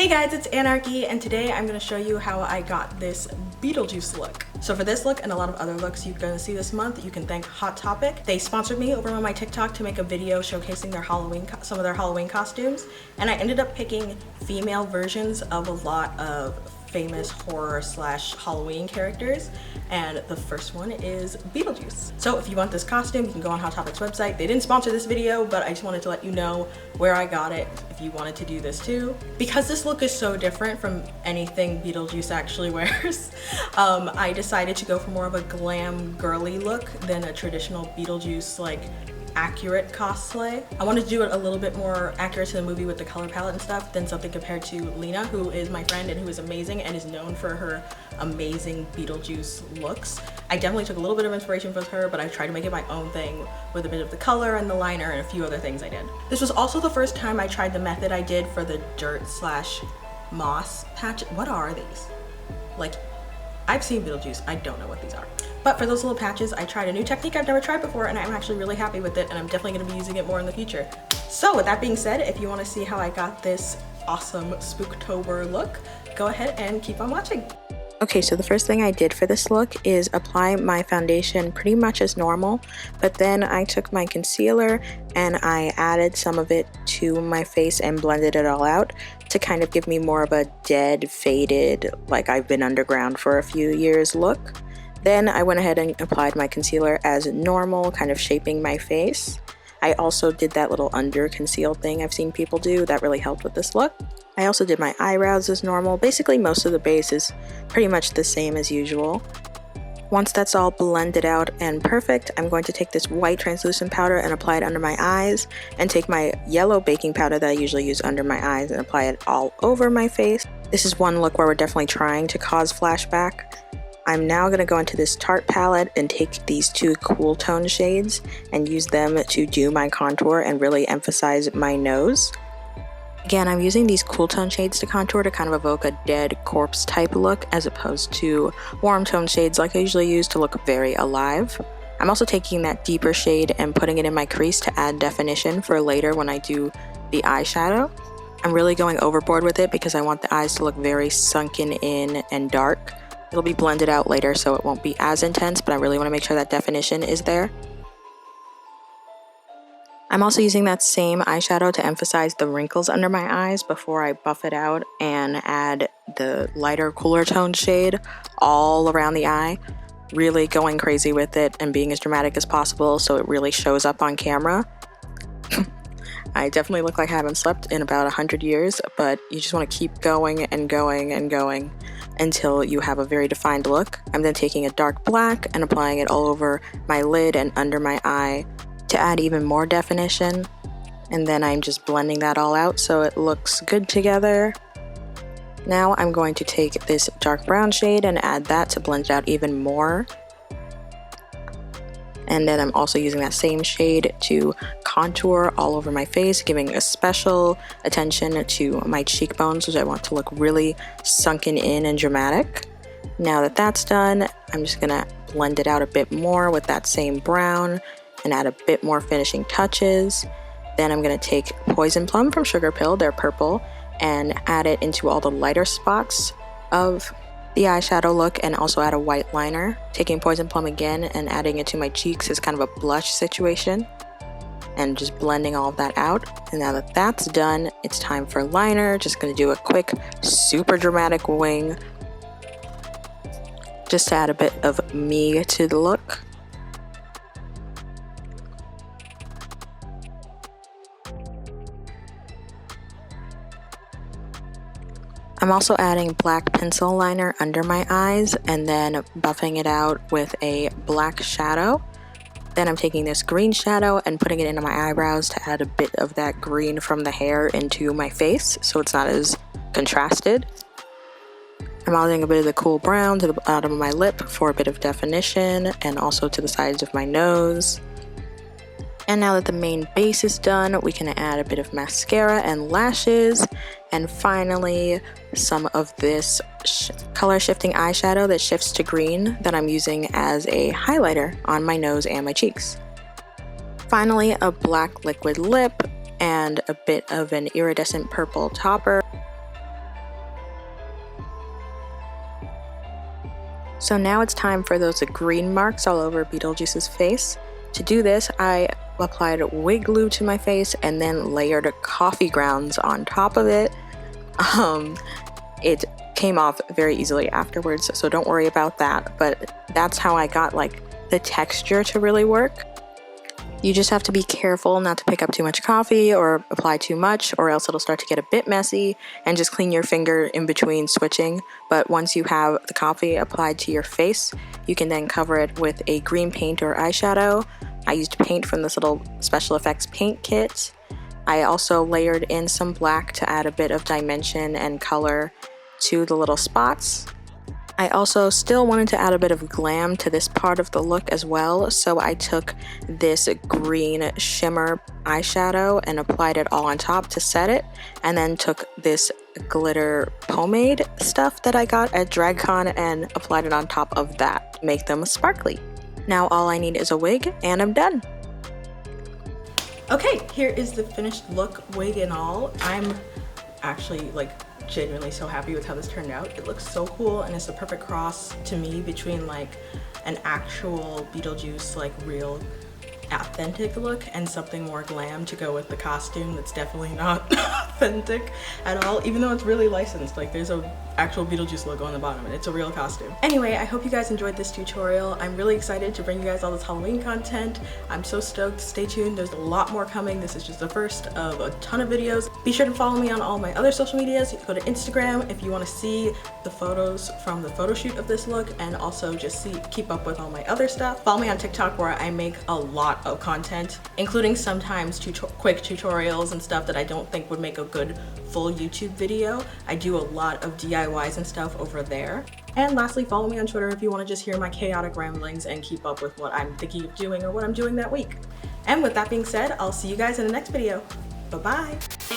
Hey guys, it's Anarchy, and today I'm going to show you how I got this Beetlejuice look. So for this look and a lot of other looks you're going to see this month, you can thank Hot Topic. They sponsored me over on my TikTok to make a video showcasing their some of their Halloween costumes, and I ended up picking female versions of a lot of famous horror / Halloween characters, and the first one is Beetlejuice. So if you want this costume, you can go on Hot Topic's website. They didn't sponsor this video, but I just wanted to let you know where I got it if you wanted to do this too. Because this look is so different from anything Beetlejuice actually wears, I decided to go for more of a glam girly look than a traditional Beetlejuice accurate cosplay. I wanted to do it a little bit more accurate to the movie with the color palette and stuff than something compared to Lena, who is my friend and who is amazing and is known for her amazing Beetlejuice looks. I definitely took a little bit of inspiration from her, but I tried to make it my own thing with a bit of the color and the liner and a few other things I did. This was also the first time I tried the method I did for the dirt / moss patch. What are these? I've seen Beetlejuice, I don't know what these are. But for those little patches, I tried a new technique I've never tried before, and I'm actually really happy with it, and I'm definitely gonna be using it more in the future. So with that being said, if you wanna see how I got this awesome Spooktober look, go ahead and keep on watching. Okay, so the first thing I did for this look is apply my foundation pretty much as normal, but then I took my concealer and I added some of it to my face and blended it all out to kind of give me more of a dead, faded, like I've been underground for a few years look. Then I went ahead and applied my concealer as normal, kind of shaping my face. I also did that little under conceal thing I've seen people do that really helped with this look. I also did my eyebrows as normal. Basically most of the base is pretty much the same as usual. Once that's all blended out and perfect, I'm going to take this white translucent powder and apply it under my eyes, and take my yellow baking powder that I usually use under my eyes and apply it all over my face. This is one look where we're definitely trying to cause flashback. I'm now going to go into this Tarte palette and take these two cool tone shades and use them to do my contour and really emphasize my nose. Again, I'm using these cool tone shades to contour to kind of evoke a dead corpse type look as opposed to warm tone shades like I usually use to look very alive. I'm also taking that deeper shade and putting it in my crease to add definition for later when I do the eyeshadow. I'm really going overboard with it because I want the eyes to look very sunken in and dark. It'll be blended out later so it won't be as intense, but I really want to make sure that definition is there. I'm also using that same eyeshadow to emphasize the wrinkles under my eyes before I buff it out and add the lighter, cooler toned shade all around the eye. Really going crazy with it and being as dramatic as possible so it really shows up on camera. I definitely look like I haven't slept in about 100 years, but you just want to keep going and going and going until you have a very defined look. I'm then taking a dark black and applying it all over my lid and under my eye to add even more definition. And then I'm just blending that all out so it looks good together. Now I'm going to take this dark brown shade and add that to blend it out even more. And then I'm also using that same shade to contour all over my face, giving a special attention to my cheekbones, which I want to look really sunken in and dramatic. Now that that's done, I'm just gonna blend it out a bit more with that same brown and add a bit more finishing touches. Then I'm gonna take Poison Plum from Sugar Pill, they're purple, and add it into all the lighter spots of the eyeshadow look and also add a white liner. Taking Poison Plum again and adding it to my cheeks is kind of a blush situation and just blending all of that out. And now that that's done, it's time for liner. Just gonna do a quick, super dramatic wing just to add a bit of me to the look. I'm also adding black pencil liner under my eyes and then buffing it out with a black shadow. Then I'm taking this green shadow and putting it into my eyebrows to add a bit of that green from the hair into my face so it's not as contrasted. I'm adding a bit of the cool brown to the bottom of my lip for a bit of definition and also to the sides of my nose. And now that the main base is done, we can add a bit of mascara and lashes, and finally some of this color shifting eyeshadow that shifts to green that I'm using as a highlighter on my nose and my cheeks. Finally, a black liquid lip and a bit of an iridescent purple topper. So now it's time for those green marks all over Beetlejuice's face. To do this, I applied wig glue to my face and then layered coffee grounds on top of it. It came off very easily afterwards, so don't worry about that, but that's how I got like the texture to really work. You just have to be careful not to pick up too much coffee or apply too much, or else it'll start to get a bit messy, and just clean your finger in between switching. But once you have the coffee applied to your face, you can then cover it with a green paint or eyeshadow. I used paint from this little special effects paint kit. I also layered in some black to add a bit of dimension and color to the little spots. I also still wanted to add a bit of glam to this part of the look as well, so I took this green shimmer eyeshadow and applied it all on top to set it, and then took this glitter pomade stuff that I got at DragCon and applied it on top of that to make them sparkly. Now all I need is a wig and I'm done. Okay, here is the finished look, wig and all. I'm actually like genuinely so happy with how this turned out. It looks so cool, and it's the perfect cross to me between like an actual Beetlejuice, like real authentic look, and something more glam to go with the costume that's definitely not authentic at all, even though it's really licensed. Like there's a actual Beetlejuice logo on the bottom and it's a real costume. Anyway, I hope you guys enjoyed this tutorial. I'm really excited to bring you guys all this Halloween content. I'm so stoked. Stay tuned, there's a lot more coming. This is just the first of a ton of videos. Be sure to follow me on all my other social medias. You can go to Instagram if you want to see the photos from the photo shoot of this look, and also just keep up with all my other stuff. Follow me on TikTok, where I make a lot of content, including sometimes quick tutorials and stuff that I don't think would make a good full YouTube video. I do a lot of DIYs and stuff over there. And lastly, follow me on Twitter if you want to just hear my chaotic ramblings and keep up with what I'm thinking of doing or what I'm doing that week. And with that being said, I'll see you guys in the next video. Bye-bye.